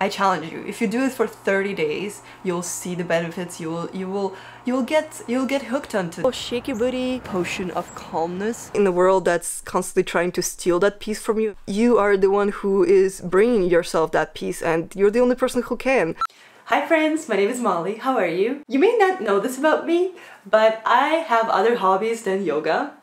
I challenge you. If you do it for 30 days, you'll see the benefits. You'll get hooked onto it. Shaky booty potion of calmness. In the world that's constantly trying to steal that peace from you, you are the one who is bringing yourself that peace, and you're the only person who can. Hi friends, my name is Molly. How are you? You may not know this about me, but I have other hobbies than yoga.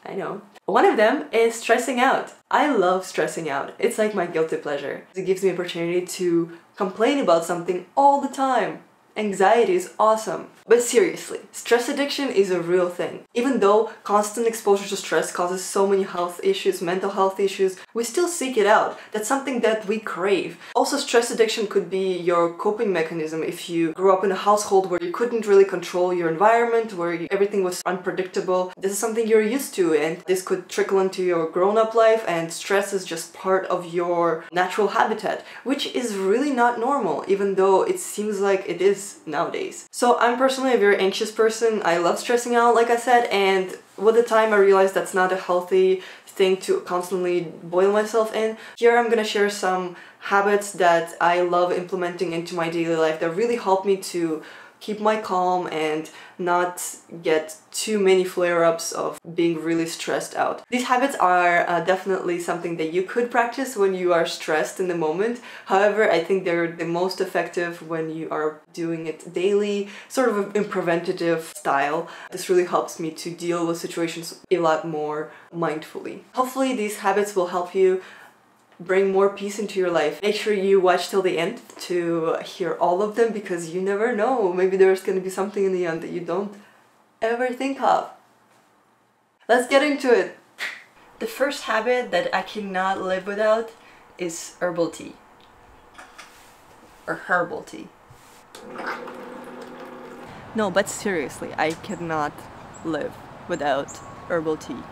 I know. One of them is stressing out. I love stressing out. It's like my guilty pleasure. It gives me an opportunity to complain about something all the time. Anxiety is awesome. But seriously, stress addiction is a real thing. Even though constant exposure to stress causes so many health issues, mental health issues, we still seek it out. That's something that we crave. Also, stress addiction could be your coping mechanism if you grew up in a household where you couldn't really control your environment, where everything was unpredictable. This is something you're used to, and this could trickle into your grown-up life, and stress is just part of your natural habitat, which is really not normal, even though it seems like it is nowadays. So I'm personally a very anxious person. I love stressing out, like I said, and with the time I realized that's not a healthy thing to constantly boil myself in. Here I'm gonna share some habits that I love implementing into my daily life that really help me to keep my calm and not get too many flare-ups of being really stressed out. These habits are definitely something that you could practice when you are stressed in the moment. However, I think they're the most effective when you are doing it daily, sort of in preventative style. This really helps me to deal with situations a lot more mindfully. Hopefully these habits will help you bring more peace into your life. Make sure you watch till the end to hear all of them, because you never know. Maybe there's going to be something in the end that you don't ever think of. Let's get into it. The first habit that I cannot live without is herbal tea. Or herbal tea. No, but seriously, I cannot live without herbal tea.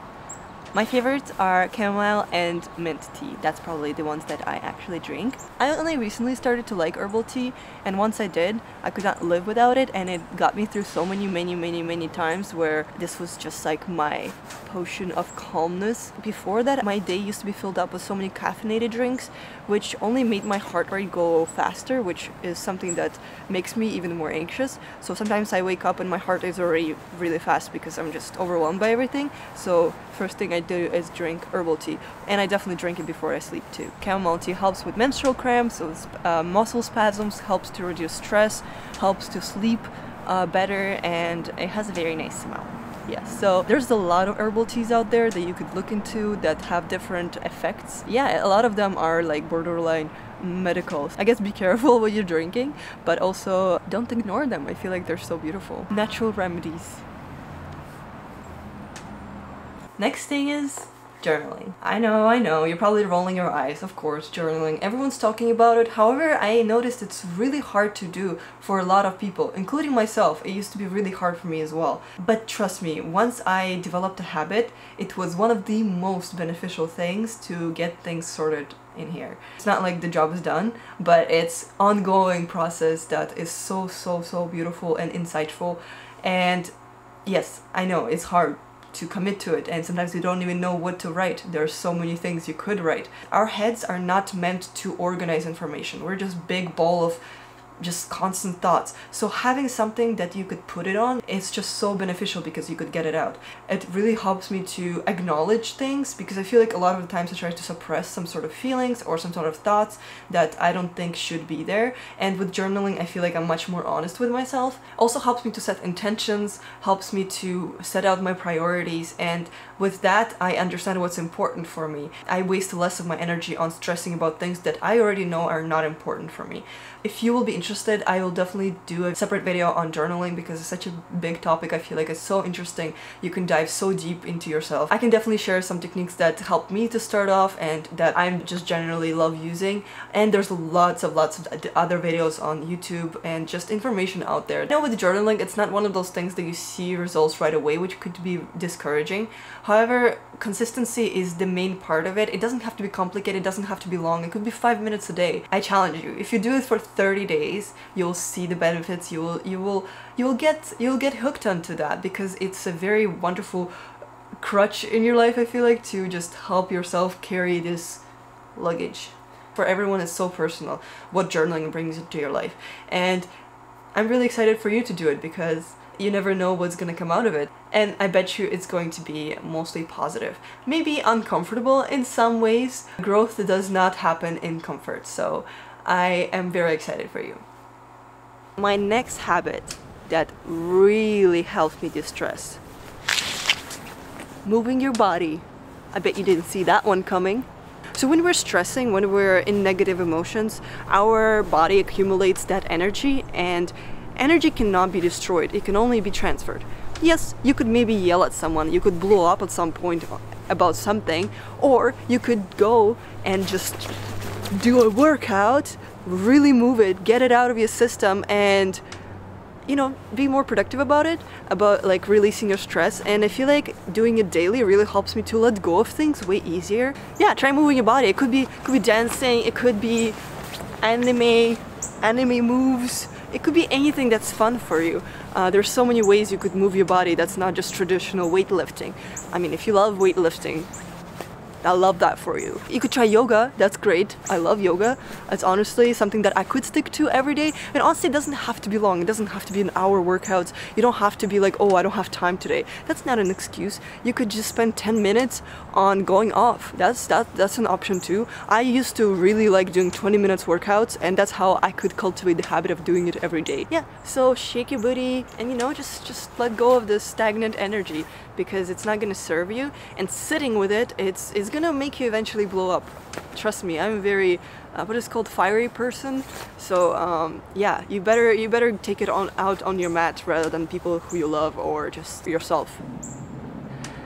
My favorites are chamomile and mint tea. That's probably the ones that I actually drink. I only recently started to like herbal tea, and once I did, I could not live without it, and it got me through so many times where this was just like my potion of calmness. Before that, my day used to be filled up with so many caffeinated drinks, which only made my heart rate go faster, which is something that makes me even more anxious. So sometimes I wake up and my heart is already really fast because I'm just overwhelmed by everything. So first thing I do is drink herbal tea, and I definitely drink it before I sleep too. Chamomile tea helps with menstrual cramps, so muscle spasms, helps to reduce stress, helps to sleep better, and it has a very nice smell. Yeah, so there's a lot of herbal teas out there that you could look into that have different effects. Yeah, a lot of them are like borderline medical. I guess be careful what you're drinking, but also don't ignore them. I feel like they're so beautiful. Natural remedies. Next thing is journaling. I know, you're probably rolling your eyes, of course, journaling. Everyone's talking about it. However, I noticed it's really hard to do for a lot of people, including myself. It used to be really hard for me as well. But trust me, once I developed a habit, it was one of the most beneficial things to get things sorted in here. It's not like the job is done, but it's ongoing process that is so beautiful and insightful. And yes, I know it's hard to commit to it, and sometimes you don't even know what to write. There are so many things you could write. Our heads are not meant to organize information. We're just big ball of just constant thoughts. So having something that you could put it on, it's just so beneficial because you could get it out. It really helps me to acknowledge things, because I feel like a lot of the times I try to suppress some sort of feelings or some sort of thoughts that I don't think should be there. And with journaling, I feel like I'm much more honest with myself. Also helps me to set intentions, helps me to set out my priorities, and with that, I understand what's important for me. I waste less of my energy on stressing about things that I already know are not important for me. If you will be interested, I will definitely do a separate video on journaling, because it's such a big topic. I feel like it's so interesting. You can dive so deep into yourself. I can definitely share some techniques that help me to start off and that I just generally love using. And there's lots of other videos on YouTube and just information out there. Now with journaling, it's not one of those things that you see results right away, which could be discouraging. However, consistency is the main part of it. It doesn't have to be complicated, it doesn't have to be long. It could be 5 minutes a day. I challenge you. If you do it for 30 days, you'll see the benefits. You'll get hooked onto that, because it's a very wonderful crutch in your life, I feel like, to just help yourself carry this luggage. For everyone, it's so personal what journaling brings into your life. And I'm really excited for you to do it because you never know what's gonna come out of it. And I bet you it's going to be mostly positive. Maybe uncomfortable in some ways. Growth does not happen in comfort, so I am very excited for you. My next habit that really helps me distress. Moving your body. I bet you didn't see that one coming. So when we're stressing, when we're in negative emotions, our body accumulates that energy, and energy cannot be destroyed, it can only be transferred. Yes, you could maybe yell at someone, you could blow up at some point about something, or you could go and just do a workout, really move it, get it out of your system, and you know, be more productive about it, about like releasing your stress. And I feel like doing it daily really helps me to let go of things way easier. Yeah, try moving your body. It could be dancing, it could be anime moves, it could be anything that's fun for you. There's so many ways you could move your body that's not just traditional weightlifting. I mean, if you love weightlifting, I love that for you. You could try yoga, that's great. I love yoga. It's honestly something that I could stick to every day. And honestly, it doesn't have to be long. It doesn't have to be an hour workouts. You don't have to be like, oh, I don't have time today. That's not an excuse. You could just spend 10 minutes on going off. That's an option too. I used to really like doing 20 minutes workouts, and that's how I could cultivate the habit of doing it every day. Yeah, so shake your booty and, you know, just let go of this stagnant energy, because it's not gonna serve you, and sitting with it, it's gonna make you eventually blow up. Trust me, I'm a very what is called fiery person, so yeah, you better take it out on your mat rather than people who you love or just yourself.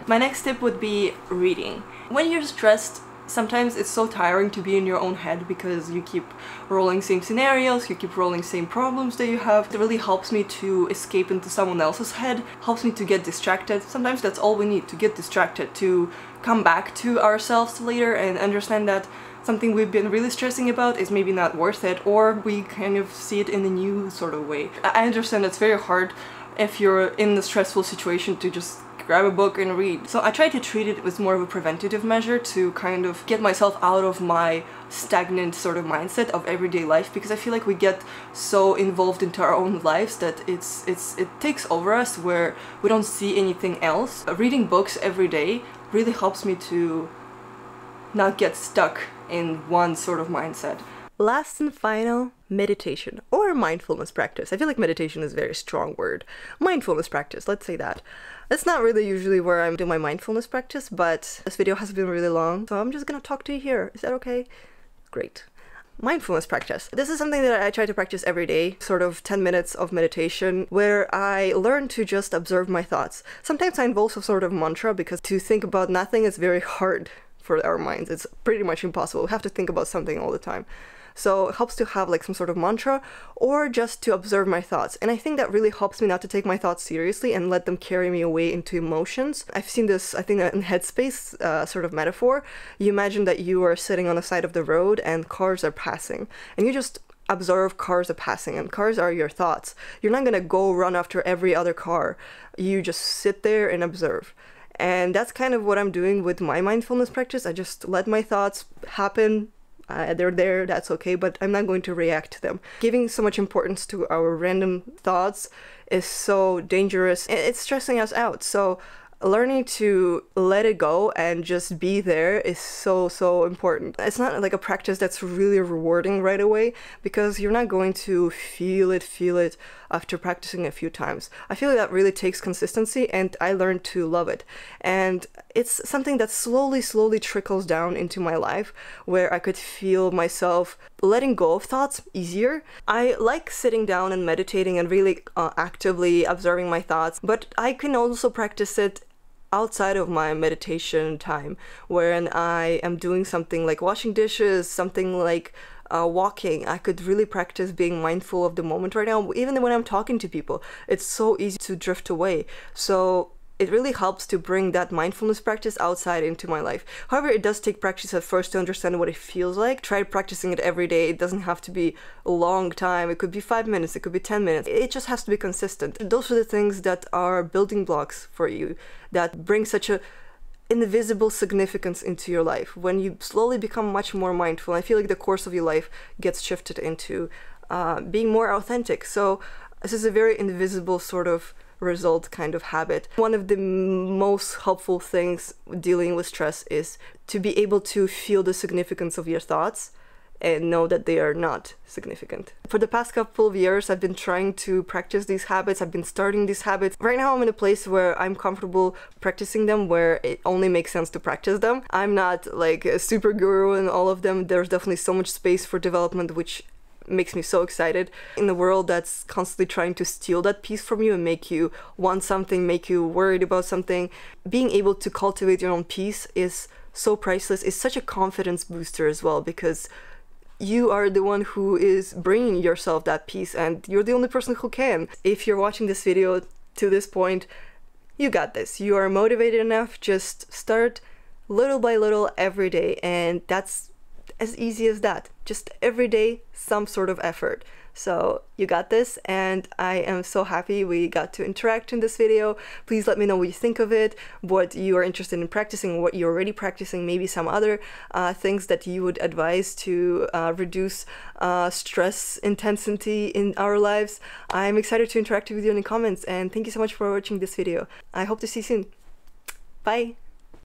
My next tip would be reading. When you're stressed, sometimes it's so tiring to be in your own head because you keep rolling same scenarios, you keep rolling same problems that you have. It really helps me to escape into someone else's head, helps me to get distracted. Sometimes that's all we need, to get distracted, to come back to ourselves later and understand that something we've been really stressing about is maybe not worth it, or we kind of see it in a new sort of way. I understand it's very hard if you're in a stressful situation to just grab a book and read. So I try to treat it as more of a preventative measure to kind of get myself out of my stagnant sort of mindset of everyday life, because I feel like we get so involved into our own lives that it takes over us, where we don't see anything else. Reading books every day really helps me to not get stuck in one sort of mindset. Last and final, meditation or mindfulness practice. I feel like meditation is a very strong word. Mindfulness practice, let's say that. That's not really usually where I'm doing my mindfulness practice, but this video has been really long, so I'm just gonna talk to you here. Is that okay? Great. Mindfulness practice. This is something that I try to practice every day, sort of 10 minutes of meditation where I learn to just observe my thoughts. Sometimes I involve some sort of mantra, because to think about nothing is very hard for our minds. It's pretty much impossible. We have to think about something all the time. So it helps to have like some sort of mantra, or just to observe my thoughts. And I think that really helps me not to take my thoughts seriously and let them carry me away into emotions. I've seen this, I think, in Headspace sort of metaphor. You imagine that you are sitting on the side of the road and cars are passing, and you just observe cars are passing, and cars are your thoughts. You're not gonna go run after every other car. You just sit there and observe. And that's kind of what I'm doing with my mindfulness practice. I just let my thoughts happen. They're there, that's okay, but I'm not going to react to them. Giving so much importance to our random thoughts is so dangerous. It's stressing us out. So learning to let it go and just be there is so important. It's not like a practice that's really rewarding right away, because you're not going to feel it after practicing a few times. I feel like that really takes consistency, and I learned to love it. And it's something that slowly trickles down into my life, where I could feel myself letting go of thoughts easier. I like sitting down and meditating and really actively observing my thoughts, but I can also practice it outside of my meditation time, wherein I am doing something like washing dishes, something like walking. I could really practice being mindful of the moment right now. Even when I'm talking to people, it's so easy to drift away. So it really helps to bring that mindfulness practice outside into my life. However, it does take practice at first to understand what it feels like. Try practicing it every day. It doesn't have to be a long time. It could be 5 minutes, it could be 10 minutes. It just has to be consistent. Those are the things that are building blocks for you, that bring such a invisible significance into your life. When you slowly become much more mindful, I feel like the course of your life gets shifted into being more authentic. So this is a very invisible sort of result kind of habit. One of the most helpful things dealing with stress is to be able to feel the significance of your thoughts and know that they are not significant. For the past couple of years, I've been trying to practice these habits. I've been starting these habits. Right now, I'm in a place where I'm comfortable practicing them, where it only makes sense to practice them. I'm not like a super guru in all of them. There's definitely so much space for development, which makes me so excited. In the world that's constantly trying to steal that peace from you and make you want something, make you worried about something, being able to cultivate your own peace is so priceless. It's such a confidence booster as well, because you are the one who is bringing yourself that peace, and you're the only person who can. If you're watching this video to this point, you got this. You are motivated enough. Just start little by little every day, and that's as easy as that. Just every day, some sort of effort. So you got this, and I am so happy we got to interact in this video. Please let me know what you think of it, what you are interested in practicing, what you're already practicing, maybe some other things that you would advise to reduce stress intensity in our lives. I'm excited to interact with you in the comments, and thank you so much for watching this video. I hope to see you soon. Bye!